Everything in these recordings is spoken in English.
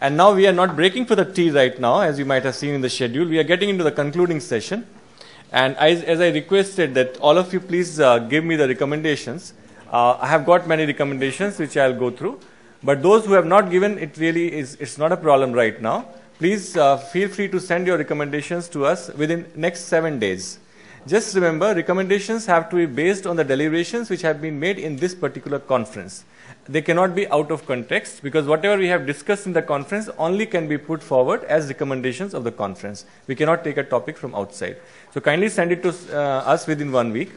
And now we are not breaking for the tea right now, as you might have seen in the schedule. We are getting into the concluding session. And as I requested that all of you please give me the recommendations. I have got many recommendations which I'll go through. But those who have not given, it's not a problem right now. Please feel free to send your recommendations to us within next 7 days. Just remember, recommendations have to be based on the deliberations which have been made in this particular conference. They cannot be out of context, because whatever we have discussed in the conference only can be put forward as recommendations of the conference. We cannot take a topic from outside. So kindly send it to us within 1 week.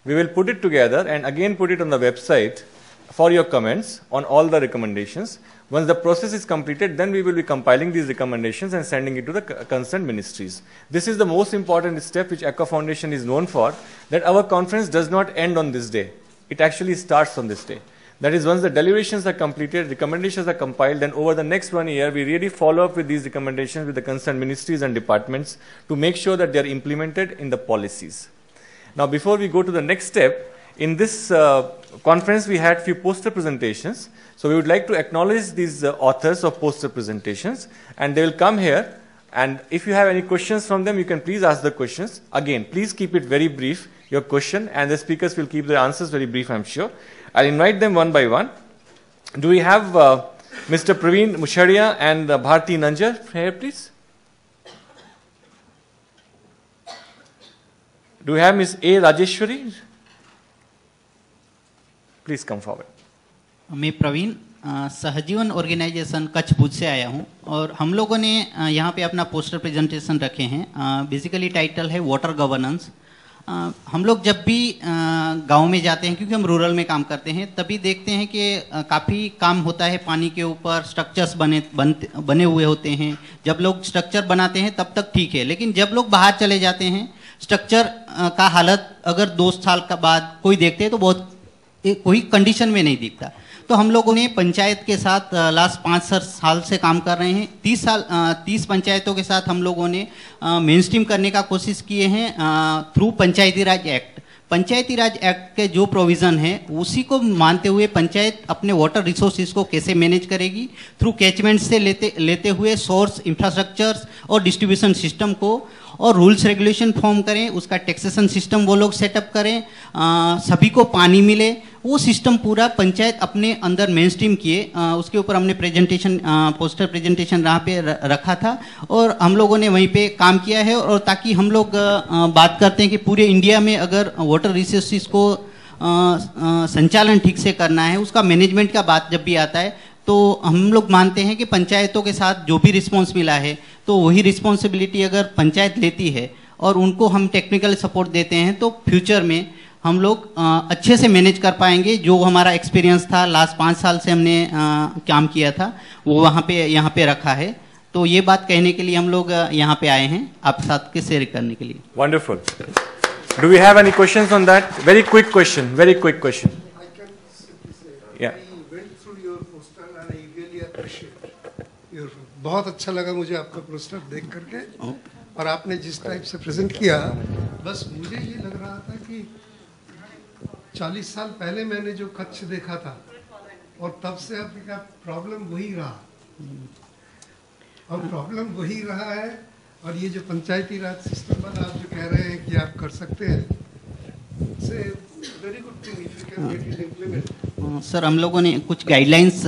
We will put it together and again put it on the website for your comments on all the recommendations. Once the process is completed, then we will be compiling these recommendations and sending it to the concerned ministries. This is the most important step which Aqua Foundation is known for, that our conference does not end on this day. It actually starts on this day. That is, once the deliberations are completed, recommendations are compiled, then over the next 1 year, we really follow up with these recommendations with the concerned ministries and departments to make sure that they are implemented in the policies. Now, before we go to the next step, in this conference, we had few poster presentations. So we would like to acknowledge these authors of poster presentations, and they will come here. And if you have any questions from them, you can please ask the questions. Again, please keep it very brief, your question, and the speakers will keep their answers very brief, I'm sure. I'll invite them one by one. Do we have Mr. Praveen Musharia and Bharti Nanjar here, please? Do we have Ms. A. Rajeshwari? Please come forward. मैं प्रवीण सहजीवन organisation Kutch Bhuj से आया हूं, और हम लोगों ने यहाँ पे अपना पोस्टर प्रेजेंटेशन रखे हैं। बेसिकली टाइटल है वाटर गवर्नेंस। हम लोग जब भी गांव में जाते हैं, क्योंकि हम रूरल में काम करते हैं, तभी देखते हैं कि काफ़ी काम होता है पानी के ऊपर। स्ट्रक्चर्स बने हुए होते हैं। जब लोग स्ट्रक्चर बनाते हैं तब तक ठीक है, लेकिन जब लोग बाहर चले जाते हैं, स्ट्रक्चर का हालत अगर 2 साल का बाद कोई देखते हैं तो बहुत कोई कंडीशन में नहीं दिखता। तो हम लोगों ने पंचायत के साथ लास्ट 5 साल से काम कर रहे हैं। 30 पंचायतों के साथ हम लोगों ने मेन स्ट्रीम करने का कोशिश किए हैं थ्रू पंचायती राज एक्ट। पंचायती राज एक्ट के जो प्रोविज़न है उसी को मानते हुए पंचायत अपने वाटर रिसोर्सेज को कैसे मैनेज करेगी, थ्रू कैचमेंट से लेते हुए सोर्स, इंफ्रास्ट्रक्चर्स और डिस्ट्रीब्यूशन सिस्टम को, और रूल्स रेगुलेशन फॉर्म करें, उसका टैक्सेशन सिस्टम वो लोग सेटअप करें, सभी को पानी मिले, वो सिस्टम पूरा पंचायत अपने अंदर मेन स्ट्रीम किए। उसके ऊपर हमने पोस्टर प्रेजेंटेशन यहाँ पे रखा था, और हम लोगों ने वहीं पे काम किया है। और ताकि हम लोग बात करते हैं कि पूरे इंडिया में अगर वाटर रिसोर्सेज को संचालन ठीक से करना है, उसका मैनेजमेंट का बात जब भी आता है, तो हम लोग मानते हैं कि पंचायतों के साथ जो भी रिस्पॉन्स मिला है, तो वही रिस्पॉन्सिबिलिटी अगर पंचायत लेती है और उनको हम टेक्निकल सपोर्ट देते हैं, तो फ्यूचर में हम लोग अच्छे से मैनेज कर पाएंगे। जो हमारा एक्सपीरियंस था लास्ट 5 साल से हमने काम किया था, वो यहाँ पे रखा है। तो ये बात कहने के लिए हम लोग यहाँ पे आए हैं, आप साथ के शेयर करने के लिए। Wonderful. Do we have any questions on that? Very quick question. या बहुत अच्छा लगा मुझे आपका पोस्टर देख करके, और आपने जिस टाइप से प्रेजेंट किया, बस मुझे ये लग रहा था कि 40 साल पहले मैंने जो कच्छ देखा था, और तब से अब का प्रॉब्लम वही रहा, और प्रॉब्लम वही रहा है। और ये जो पंचायती राज सिस्टम वाला आप जो कह रहे हैं कि आप कर सकते हैं, very good thing if you can get it implement. Sir, हम लोगों ने कुछ गाइडलाइंस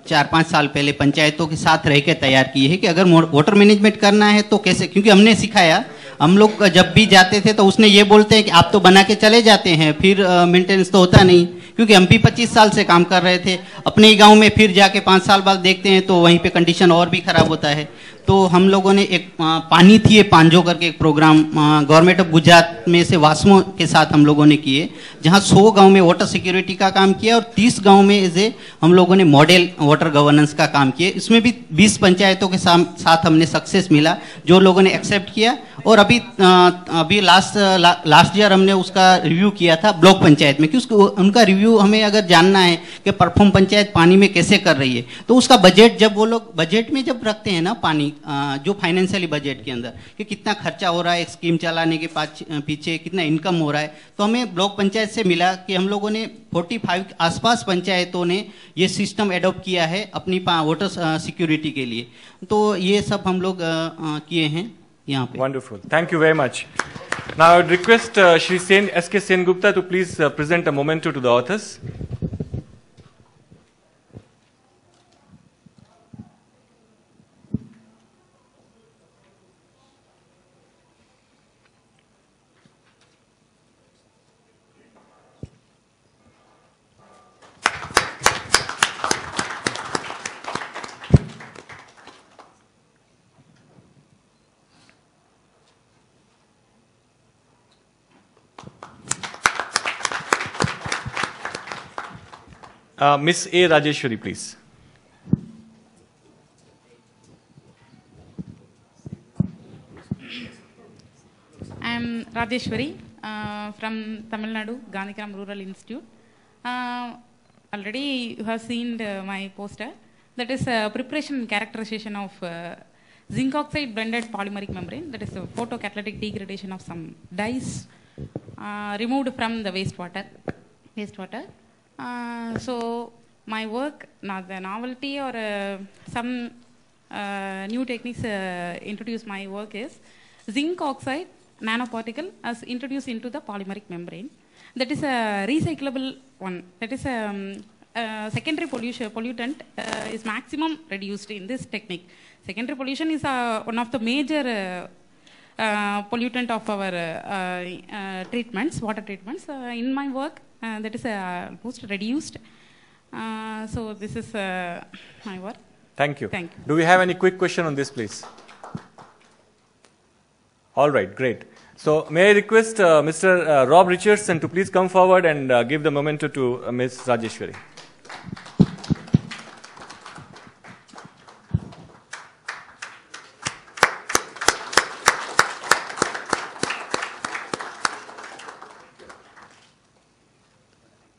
4-5 साल पहले पंचायतों के साथ रह के तैयार किए हैं कि अगर वाटर मैनेजमेंट करना है तो कैसे, क्योंकि हमने सिखाया, हम लोग जब भी जाते थे तो उसने ये बोलते हैं कि आप तो बना के चले जाते हैं, फिर मेंटेनेंस तो होता नहीं। क्योंकि हम भी 25 साल से काम कर रहे थे अपने ही गांव में, फिर जाके 5 साल बाद देखते हैं तो वहीं पे कंडीशन और भी ख़राब होता है। तो हम लोगों ने एक पानी थी ये पांजो करके एक प्रोग्राम गवर्नमेंट ऑफ गुजरात में से वास्मो के साथ हम लोगों ने किए, जहां 100 गांव में वाटर सिक्योरिटी का काम किया, और 30 गांव में एज हम लोगों ने मॉडल वाटर गवर्नेंस का काम किया। इसमें भी 20 पंचायतों के साथ हमने सक्सेस मिला, जो लोगों ने एक्सेप्ट किया। और अभी लास्ट ईयर हमने उसका रिव्यू किया था ब्लॉक पंचायत में, कि उनका रिव्यू हमें अगर जानना है कि परफॉर्म पंचायत पानी में कैसे कर रही है, तो उसका बजट जब वो लोग बजट में जब रखते हैं ना पानी, जो फाइनेंशियली बजट के अंदर कि कितना खर्चा हो रहा है एक स्कीम चलाने के पीछे, कितना इनकम हो रहा है, तो हमें ब्लॉक पंचायत से मिला कि हम लोगों ने 45 आसपास पंचायतों ने ये सिस्टम एडॉप्ट किया है अपनी वाटर सिक्योरिटी के लिए। तो ये सब हम लोग किए हैं यहाँ पे। Wonderful. Thank you very much. Now I would request Shri S.K. Sengupta to please present a memento to the authors. Miss A. Rajeshwari, please. I am Rajeshwari from Tamil Nadu, Gandhikram Rural Institute. Already you have seen my poster. That is preparation and characterization of zinc oxide blended polymeric membrane. That is a photocatalytic degradation of some dyes removed from the wastewater. So my work, not the novelty or some new techniques introduced my work is zinc oxide nanoparticle as introduced into the polymeric membrane. That is a recyclable one. That is secondary pollutant is maximum reduced in this technique. Secondary pollution is one of the major pollutant of our treatments, water treatments. In my work, that is almost reduced. So this is my work. Thank you. Thank you. Do we have any quick question on this, please? All right, great. So may I request Mr. Rob Richardson to please come forward and give the memento to Ms. Rajeshwari.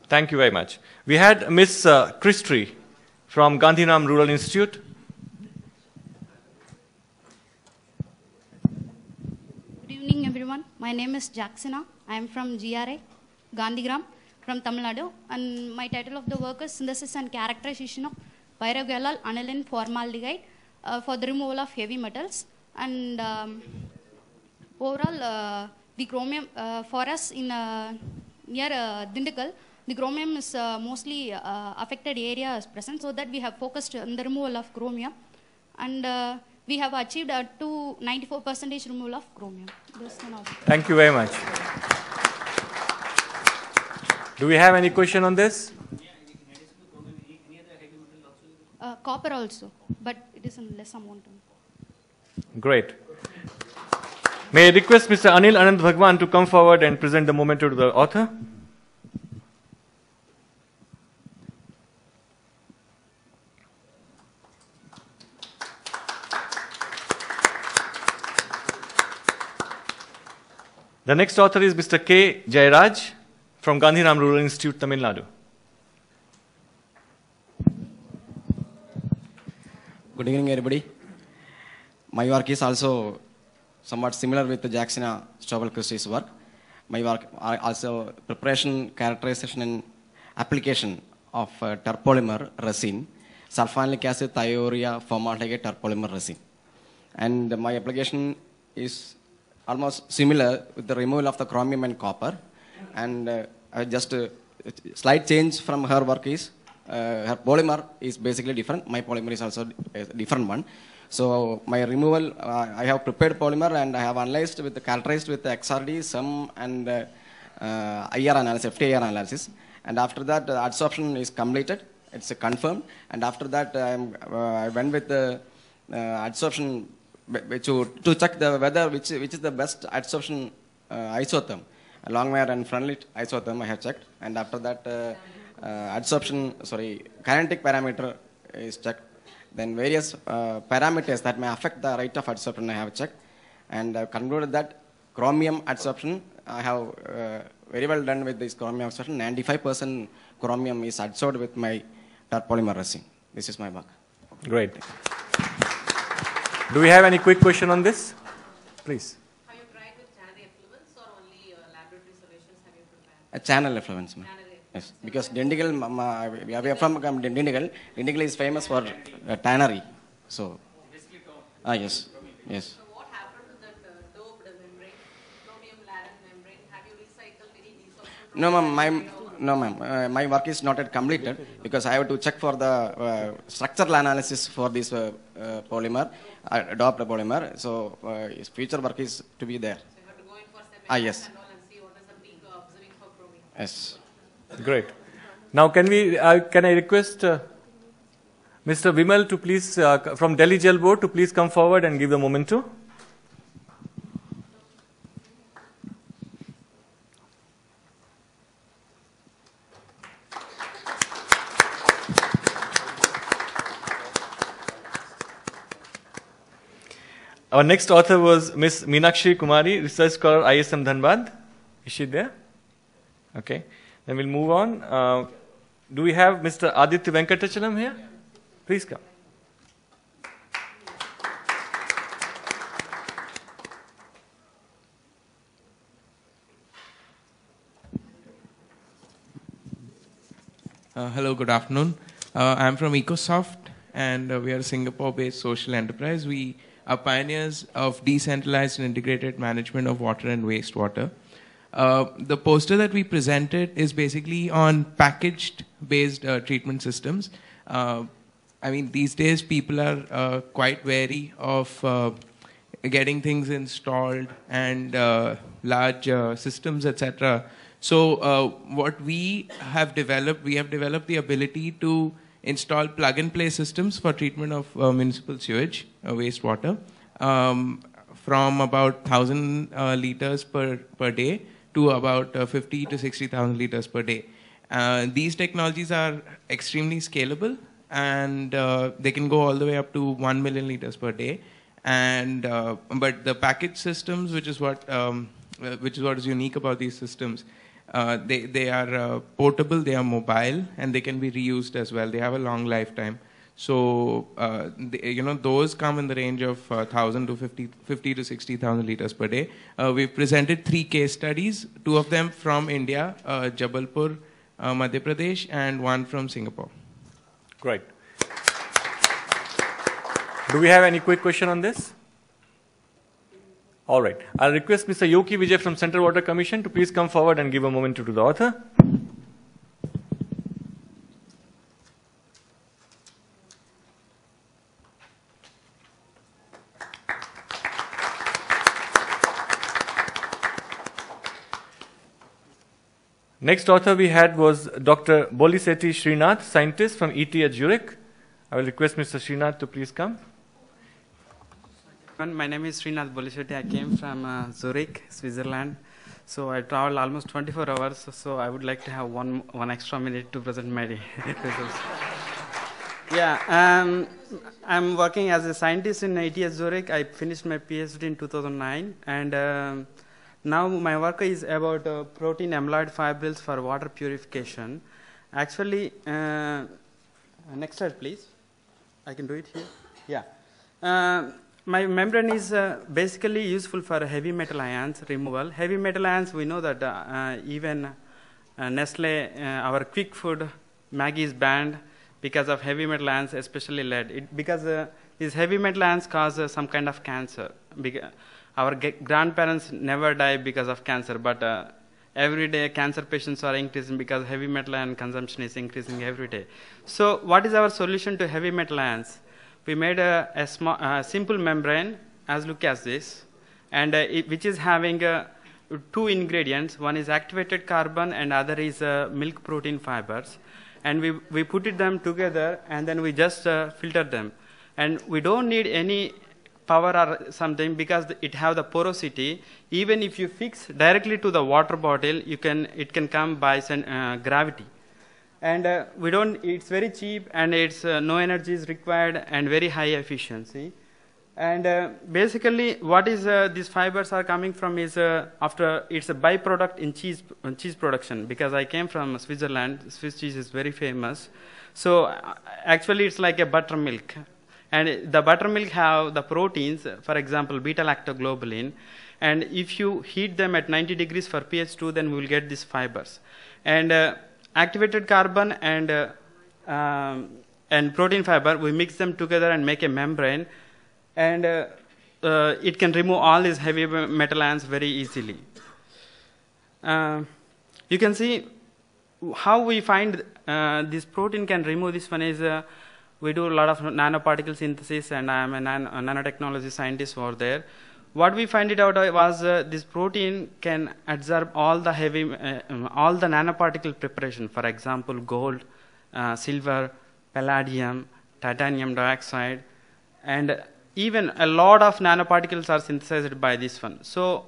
Thank you very much. We had Ms. Christy from Gandhinam Rural Institute. Good evening, everyone. My name is Jacksina. I am from GRI, Gandhigram, from Tamil Nadu. And my title of the work is Synthesis and Characterization of Pyroglyal Aniline Formaldehyde for the removal of heavy metals. And overall, the chromium for us in near Dindikal, the chromium is mostly affected area is present, so that we have focused on the removal of chromium, and we have achieved to 94% removal of chromium. Thank you very much. Do we have any question on this? Copper also, but it is in less amount. Great. May I request Mr. Anil Anand Bhagwan to come forward and present the memento to the author? The next author is Mr. K. Jayaraj from Gandhinam Rural Institute, Tamil Nadu. Good evening, everybody. My work is also somewhat similar with Jacksina Strobel Christie's work. My work are also preparation, characterization, and application of terpolymer resin, sulfonic acid thiourea formaldehyde terpolymer resin. And my application is almost similar with the removal of the chromium and copper. And just a slight change from her work is her polymer is basically different. My polymer is also a different one. So my removal, I have prepared polymer and I have analyzed with the characterized with the XRD, SEM, and IR analysis, FTIR analysis. And after that, the adsorption is completed. It's confirmed. And after that, I went with the adsorption to check the whether which is the best adsorption isotherm, long-wire and frontlit isotherm I have checked, and after that kinetic parameter is checked. Then various parameters that may affect the rate of adsorption I have checked, and I have concluded that chromium adsorption I have very well done with this chromium adsorption. 95% chromium is adsorbed with my terpolymer resin. This is my work. Great. Do we have any quick question on this? Please. Have you tried with channel effluents or only laboratory solutions have you prepared? A channel effluents, ma'am. Yes, because Dindigul, we are from Dindigul. Dindigul is famous for tannery. So, yes, yes. So what happened to that doped membrane, chromium laden membrane? Have you recycled any desorption? No, ma'am. My work is not yet completed because I have to check for the structural analysis for this polymer, doped polymer. So, his future work is to be there. So you have to go in for seminars Yes. and all and see what is the peak observing for chromium. Yes. Great. Now, can I request Mr. Vimal to please, from Delhi Gel Board, to please come forward and give the memento. Our next author was Miss Meenakshi Kumari, Research Scholar, ISM Dhanbad. Is she there? Okay. Then we'll move on. Do we have Mr. Aditya Venkatachalam here? Please come. Hello, good afternoon. I'm from EcoSoft, and we are a Singapore-based social enterprise. We are pioneers of decentralized and integrated management of water and wastewater. The poster that we presented is basically on packaged-based treatment systems. I mean, these days people are quite wary of getting things installed and large systems, etc. So what we have developed the ability to install plug-and-play systems for treatment of municipal sewage, wastewater, from about 1,000 liters per day to about 50 to 60,000 liters per day. These technologies are extremely scalable, and they can go all the way up to 1 million liters per day. And but the package systems, which is what is unique about these systems, they are portable, they are mobile, and they can be reused as well. They have a long lifetime. So, those come in the range of 1,000 to 50 to 60,000 liters per day. We've presented 3 case studies, 2 of them from India, Jabalpur, Madhya Pradesh, and 1 from Singapore. Great. Do we have any quick question on this? All right. I'll request Mr. Yoki Vijay from Central Water Commission to please come forward and give a moment to the author. Next author we had was Dr. Bolisetti Srinath, scientist from ET at Zurich. I will request Mr. Srinath to please come. My name is Srinath Bolisetti. I came from Zurich, Switzerland. So I traveled almost 24 hours. So I would like to have one extra minute to present my results. Yeah, I'm working as a scientist in ET at Zurich. I finished my PhD in 2009, and now my work is about protein amyloid fibrils for water purification. Actually, next slide, please. I can do it here. Yeah. My membrane is basically useful for heavy metal ions removal. Heavy metal ions, we know that even Nestle, our quick food, Maggi is banned because of heavy metal ions, especially lead. Because these heavy metal ions cause some kind of cancer. Our grandparents never die because of cancer, but every day cancer patients are increasing because heavy metal ion consumption is increasing every day. So what is our solution to heavy metal ions? We made a simple membrane as look as this, and which is having 2 ingredients. One is activated carbon and other is milk protein fibers. And we put them together and then we just filter them. And we don't need any power or something because it have the porosity. Even if you fix directly to the water bottle, it can come by gravity. And it's very cheap, and it's no energy is required and very high efficiency. And basically what is these fibers are coming from is it's a byproduct in cheese production, because I came from Switzerland. Swiss cheese is very famous. So actually it's like a buttermilk. And the buttermilk have the proteins, for example, beta-lactoglobulin. And if you heat them at 90 degrees for pH 2, then we will get these fibers. And activated carbon and protein fiber, we mix them together and make a membrane. And it can remove all these heavy metal ions very easily. You can see how we find this protein can remove this one is we do a lot of nanoparticle synthesis, and I am a nanotechnology scientist over there. What we find it out was this protein can absorb all the all the nanoparticle preparation. For example, gold, silver, palladium, titanium dioxide, and even a lot of nanoparticles are synthesized by this one. So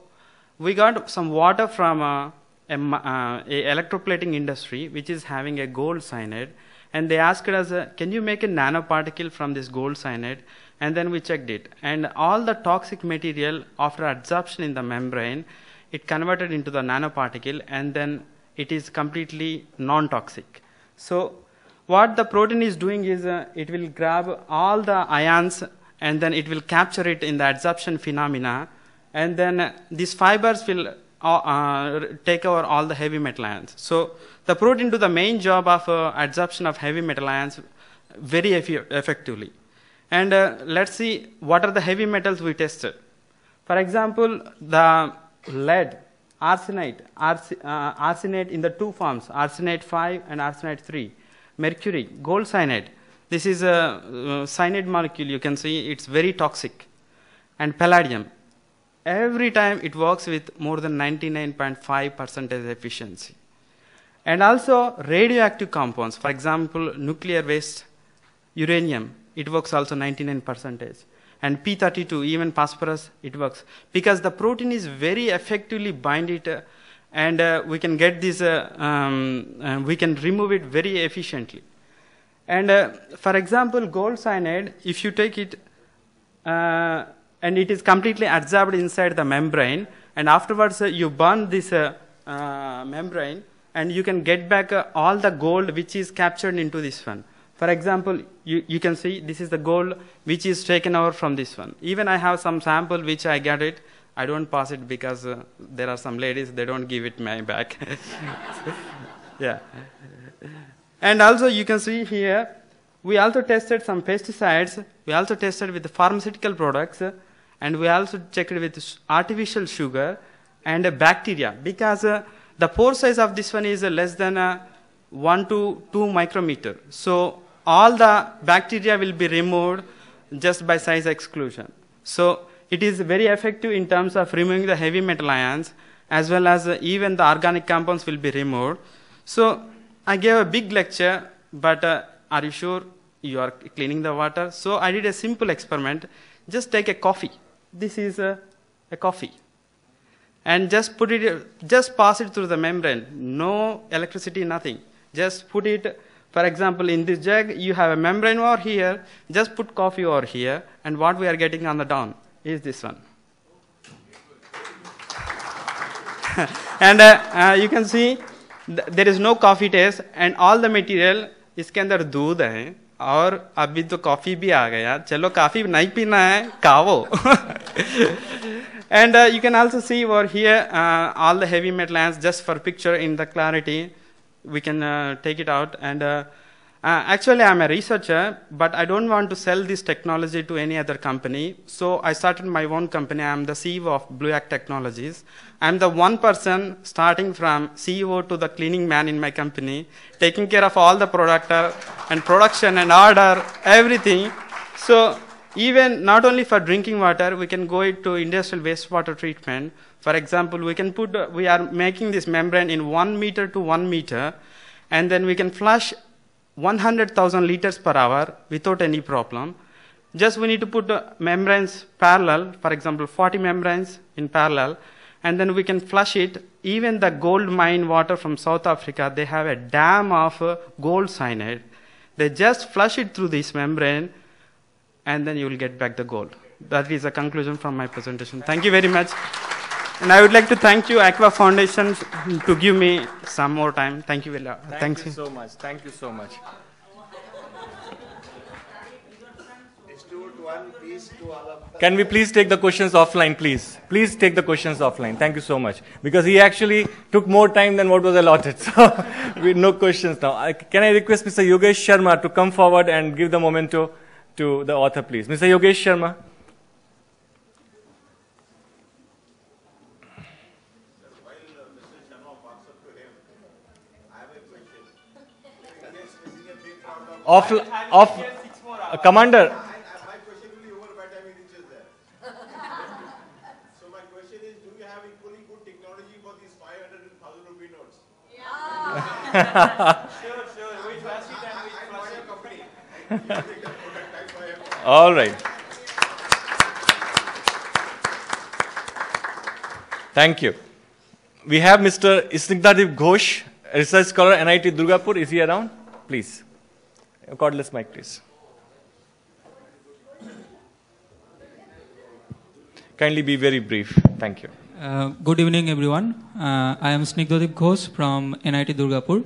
we got some water from a electroplating industry, which is having a gold cyanide, and they asked us, can you make a nanoparticle from this gold cyanide? And then we checked it, and all the toxic material after absorption in the membrane, it converted into the nanoparticle, and then it is completely non-toxic. So what the protein is doing is it will grab all the ions, and then it will capture it in the adsorption phenomena, and then these fibers will take over all the heavy metal ions. So the protein do the main job of adsorption of heavy metal ions very effectively. And let's see what are the heavy metals we tested. For example, the lead, arsenate in the two forms, arsenate 5 and arsenate 3. Mercury, gold cyanide. This is a cyanide molecule. You can see it's very toxic. And palladium. Every time it works with more than 99.5% efficiency. And also radioactive compounds. For example, nuclear waste, uranium. It works also 99%. And P32, even phosphorus, it works. Because the protein is very effectively bind it, and we can get this, we can remove it very efficiently. And for example, gold cyanide, if you take it, and it is completely absorbed inside the membrane, and afterwards you burn this membrane, and you can get back all the gold which is captured into this one. For example, you can see this is the gold which is taken over from this one. Even I have some sample which I get it. I don't pass it because there are some ladies, they don't give it my back. Yeah. And also you can see here, we also tested some pesticides. We also tested with the pharmaceutical products, and we also checked with artificial sugar and bacteria, because the pore size of this one is less than 1 to 2 micrometer. So all the bacteria will be removed just by size exclusion. So it is very effective in terms of removing the heavy metal ions, as well as even the organic compounds will be removed. So I gave a big lecture, but are you sure you are cleaning the water? So I did a simple experiment. Just take a coffee. This is a coffee. And just put it, just pass it through the membrane. No electricity, nothing. Just put it, for example, in this jug, you have a membrane over here. Just put coffee over here, and what we are getting on the down is this one. And you can see there is no coffee taste, and all the material इसके अंदर दूध है, और अभी तो coffee भी आ गया. चलो कॉफी नहीं पीना है, खाओ. And you can also see over here all the heavy metal ions, just for picture in the clarity. We can take it out. And actually I'm a researcher, but I don't want to sell this technology to any other company. So I started my own company. I'm the CEO of Blue Act Technologies. I'm the one person starting from CEO to the cleaning man in my company, taking care of all the product and production and order, everything. So even not only for drinking water, we can go into industrial wastewater treatment. For example, we are making this membrane in 1 meter to 1 meter, and then we can flush 100,000 liters per hour without any problem. Just we need to put membranes parallel, for example, 40 membranes in parallel, and then we can flush it. Even the gold mine water from South Africa, they have a dam of gold cyanide. They just flush it through this membrane, and then you will get back the gold. That is a conclusion from my presentation. Thank you very much. And I would like to thank you, Aqua Foundation, to give me some more time. Thank you very much. Thank you so much. Thank you so much. Can we please take the questions offline, please? Please take the questions offline. Thank you so much. Because he actually took more time than what was allotted. So, we no questions now. Can I request Mr. Yogesh Sharma to come forward and give the memento to the author, please? Mr. Yogesh Sharma. Commander. My question will be over by the time he reaches there. So my question is, do you have equally good technology for these 500 and 1,000 rupee notes? Yeah. Sure. Which was it and which was your company? All right. Thank you. We have Mr. Snigdhadeep Ghosh, a research scholar, NIT Durgapur. Is he around? Please. A cordless mic, please. Kindly be very brief. Thank you. Good evening, everyone. I am Snigdhadeep Ghosh from NIT Durgapur.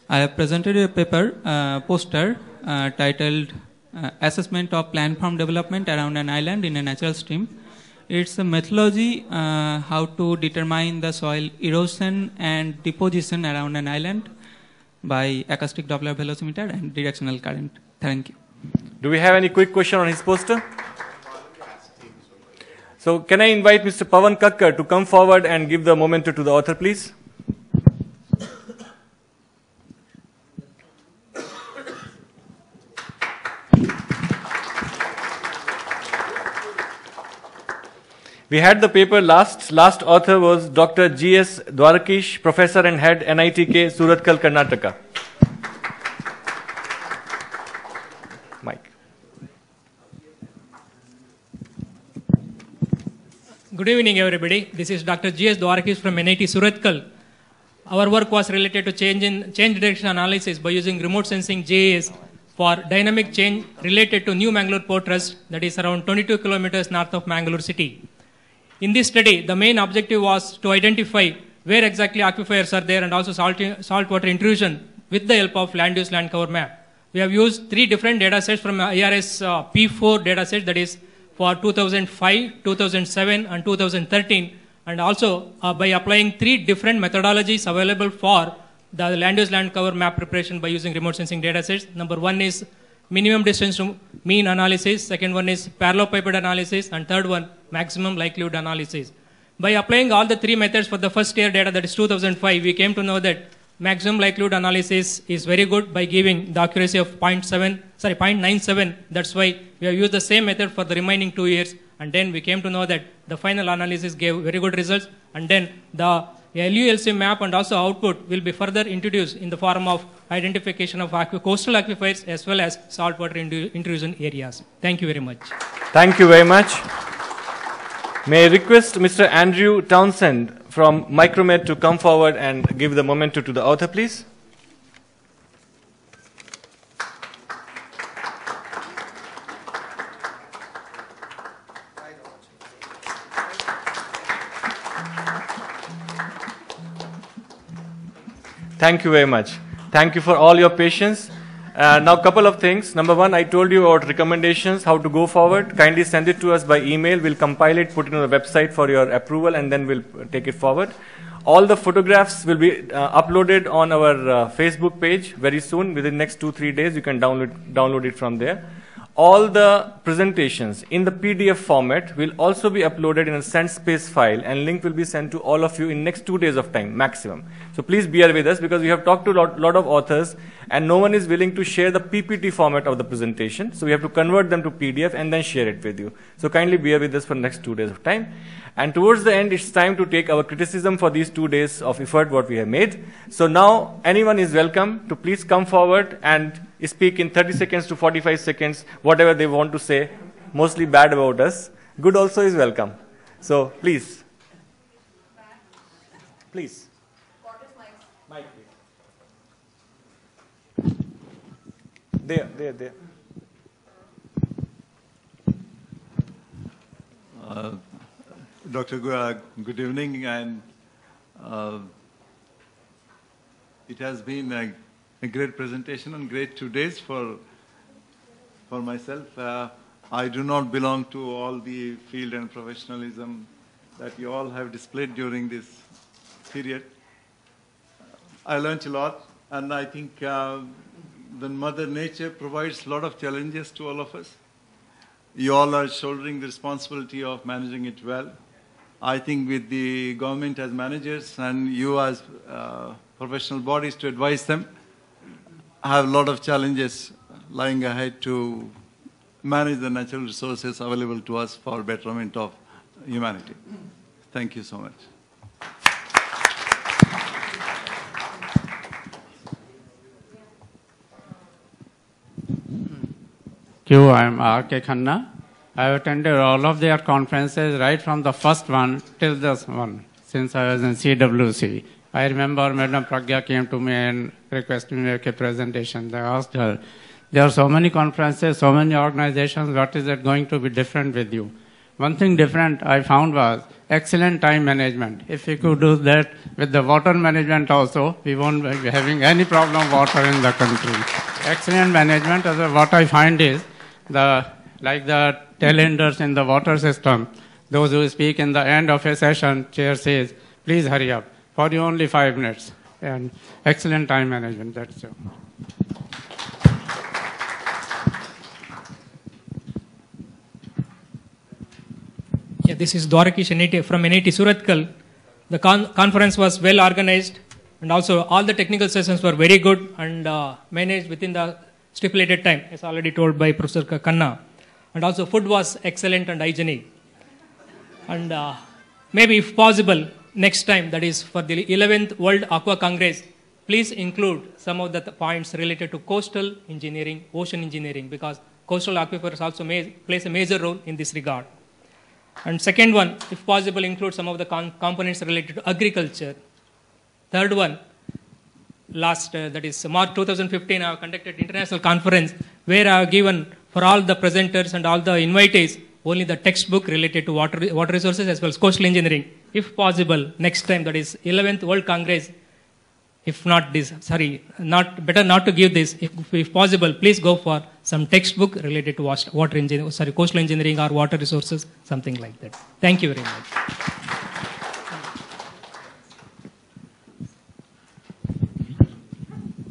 I have presented a paper, poster, titled Assessment of Plant Farm Development Around an Island in a Natural Stream. It's a methodology how to determine the soil erosion and deposition around an island by acoustic Doppler velocimeter and directional current. Thank you. Do we have any quick question on his poster? So can I invite Mr. Pawan Kakkar to come forward and give the memento to the author, please? We had the paper last author was Dr. G.S. Dwarakish, Professor and Head NITK, Suratkal, Karnataka. Mike. Good evening, everybody. This is Dr. G.S. Dwarakish from NIT Suratkal. Our work was related to change direction analysis by using remote sensing GIS for dynamic change related to New Mangalore Port Trust, that is around 22 kilometers north of Mangalore city. In this study, the main objective was to identify where exactly aquifers are there and also saltwater intrusion with the help of land use land cover map. We have used 3 different data sets from IRS P4 data set, that is for 2005, 2007 and 2013, and also by applying 3 different methodologies available for the land use land cover map preparation by using remote sensing data sets. Number 1 is minimum distance to mean analysis, second one is parallelepiped analysis, and third one maximum likelihood analysis. By applying all the 3 methods for the first year data, that is 2005, we came to know that maximum likelihood analysis is very good by giving the accuracy of 0.97. That's why we have used the same method for the remaining 2 years, and then we came to know that the final analysis gave very good results, and then the LULC map and also output will be further introduced in the form of identification of coastal aquifers as well as saltwater intrusion areas. Thank you very much. Thank you very much. May I request Mr. Andrew Townsend from Micromed to come forward and give the memento to the author, please? Thank you very much. Thank you for all your patience. Now, a couple of things. Number 1, I told you about recommendations, how to go forward. Kindly send it to us by email. We'll compile it, put it on the website for your approval, and then we'll take it forward. All the photographs will be uploaded on our Facebook page very soon. Within the next 2-3 days, you can download it from there. All the presentations in the PDF format will also be uploaded in a SendSpace file, and link will be sent to all of you in next 2 days of time maximum. So please bear with us, because we have talked to a lot of authors and no one is willing to share the PPT format of the presentation. So we have to convert them to PDF and then share it with you. So kindly bear with us for the next 2 days of time. And towards the end, it's time to take our criticism for these 2 days of effort what we have made. So now anyone is welcome to please come forward and speak in 30 seconds to 45 seconds, whatever they want to say, mostly bad about us. Good also is welcome. So please. Please. Mike, please. There. Dr. Good evening, and it has been a great presentation and great 2 days for myself. I do not belong to all the field and professionalism that you all have displayed during this period. I learned a lot, and I think the Mother Nature provides a lot of challenges to all of us. You all are shouldering the responsibility of managing it well. I think with the government as managers and you as professional bodies to advise them, I have a lot of challenges lying ahead to manage the natural resources available to us for betterment of humanity. Thank you so much. I am R.K. Khanna. I have attended all of their conferences, right from the first one till this one, since I was in CWC. I remember Madam Pragya came to me and requested me to make a presentation. I asked her, there are so many conferences, so many organizations, what is it going to be different with you? One thing different I found was excellent time management. If we could do that with the water management also, we won't be having any problem with water in the country. Excellent management, what I find is, like the tailenders in the water system, those who speak in the end of a session, chair says, please hurry up, for you only 5 minutes. And excellent time management, that's it. Yeah, this is Dwarakish from NIT Suratkal. The conference was well organized, and also all the technical sessions were very good and managed within the stipulated time, as already told by Professor Khanna. And also food was excellent and hygienic. And maybe if possible, next time, that is for the 11th World Aqua Congress, please include some of the points related to coastal engineering, ocean engineering, because coastal aquifers also plays a major role in this regard. And second one, if possible, include some of the components related to agriculture. Third one, that is March 2015, I have conducted international conference where I have given for all the presenters and all the invitees only the textbook related to water resources as well as coastal engineering. If possible, next time, that is 11th World Congress, if not this, better not to give this, if possible, please go for some textbook related to coastal engineering or water resources, something like that. Thank you very much.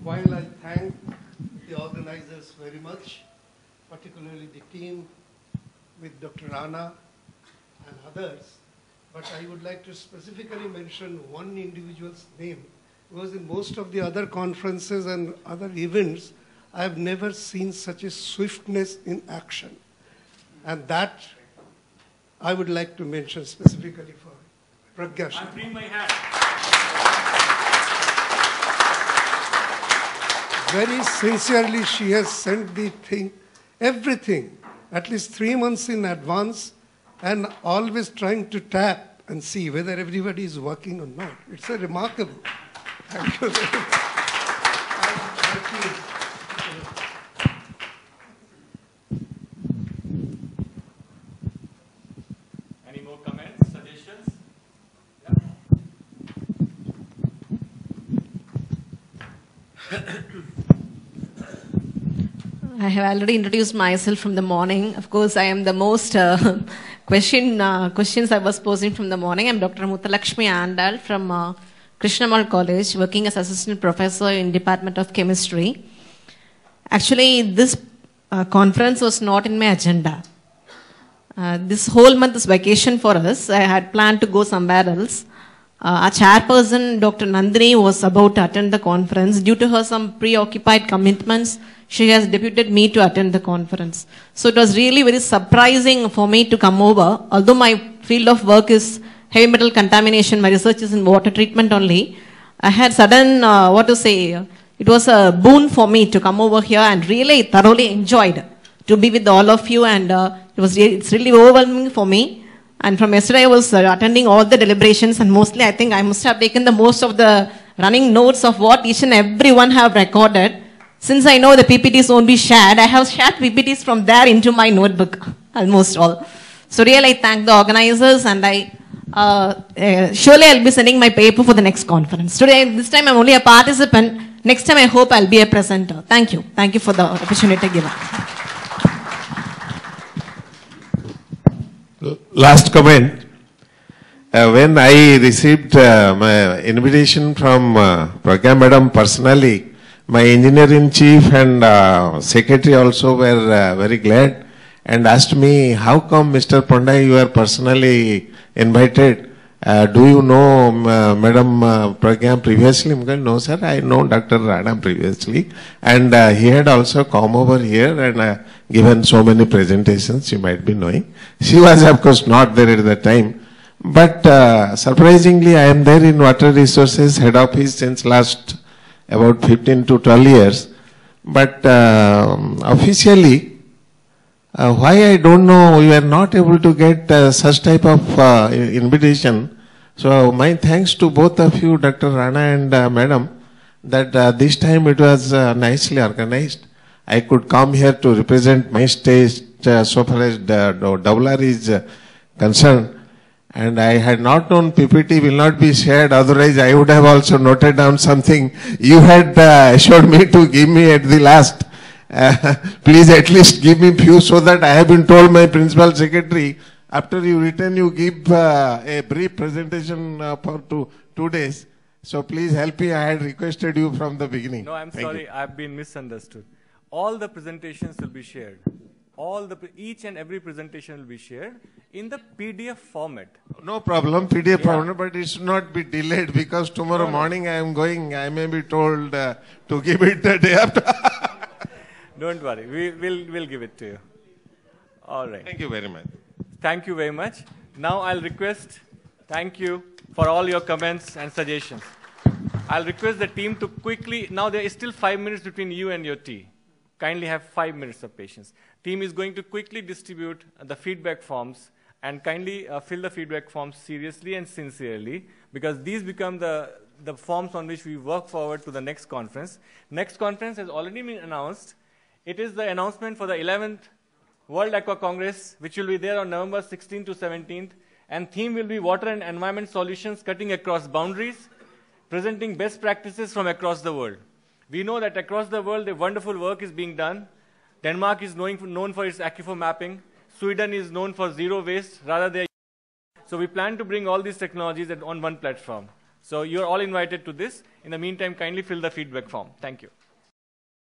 While I thank the organizers very much, particularly the team with Dr. Rana and others, but I would like to specifically mention one individual's name, because in most of the other conferences and other events, I have never seen such a swiftness in action. And that I would like to mention specifically for Pragya. I bring my hat. Very sincerely, she has sent the thing, everything, at least 3 months in advance, and always trying to tap and see whether everybody is working or not. It's a remarkable. Thank you very much. Thank you. Any more comments, suggestions? I have already introduced myself from the morning. Of course, I am the most questions I was posing from the morning. I'm Dr. Muthalakshmi Andal from Krishnamal College, working as assistant professor in Department of Chemistry. Actually, this conference was not in my agenda. This whole month is vacation for us. I had planned to go somewhere else. Our chairperson, Dr. Nandini, was about to attend the conference. Due to her some preoccupied commitments, she has deputed me to attend the conference. So it was really very surprising for me to come over. Although my field of work is heavy metal contamination, my research is in water treatment only. I had sudden, it was a boon for me to come over here and really thoroughly enjoyed to be with all of you, and it's really overwhelming for me. And from yesterday I was attending all the deliberations, and mostly I think I must have taken the most of the running notes of what each and everyone have recorded. Since I know the PPTs won't be shared, I have shared PPTs from there into my notebook, almost all. So really I thank the organizers, and surely I'll be sending my paper for the next conference. This time I'm only a participant. Next time I hope I'll be a presenter. Thank you. Thank you for the opportunity given. last comment. When I received my invitation from Pragya Madam personally, my engineer-in-chief and secretary also were very glad and asked me, how come Mr. Pandey you are personally invited? Do you know Madam Pragya previously? No sir, I know Dr. Rana previously, and he had also come over here and given so many presentations, you might be knowing. She was of course not there at the time. But surprisingly, I am there in Water Resources Head Office since last about 15 to 12 years. But officially, why I don't know, we were not able to get such type of invitation. So my thanks to both of you, Dr. Rana and Madam, that this time it was nicely organized. I could come here to represent my state so far as WR is concerned. And I had not known PPT will not be shared, otherwise I would have also noted down something you had assured me to give me at the last. Please at least give me few, so that I have been told my principal secretary, after you return you give a brief presentation for two days. So please help me, I had requested you from the beginning. No, I'm sorry, I've been misunderstood. All the presentations will be shared. Each and every presentation will be shared in the PDF format. No problem, PDF format, but it should not be delayed, because tomorrow morning I am going, I may be told to give it the day after. Don't worry, we'll give it to you. All right. Thank you very much. Thank you very much. Now I'll request, thank you for all your comments and suggestions. I'll request the team to quickly, now there is still 5 minutes between you and your tea. Kindly have 5 minutes of patience. Team is going to quickly distribute the feedback forms, and kindly fill the feedback forms seriously and sincerely, because these become the forms on which we work forward to the next conference. Next conference has already been announced. It is the announcement for the 11th World Aqua Congress, which will be there on November 16th to 17th, and theme will be Water and Environment Solutions Cutting Across Boundaries, presenting best practices from across the world. We know that across the world, the wonderful work is being done. Denmark is known for its aquifer mapping. Sweden is known for zero waste. So we plan to bring all these technologies on one platform. So you're all invited to this. In the meantime, kindly fill the feedback form. Thank you.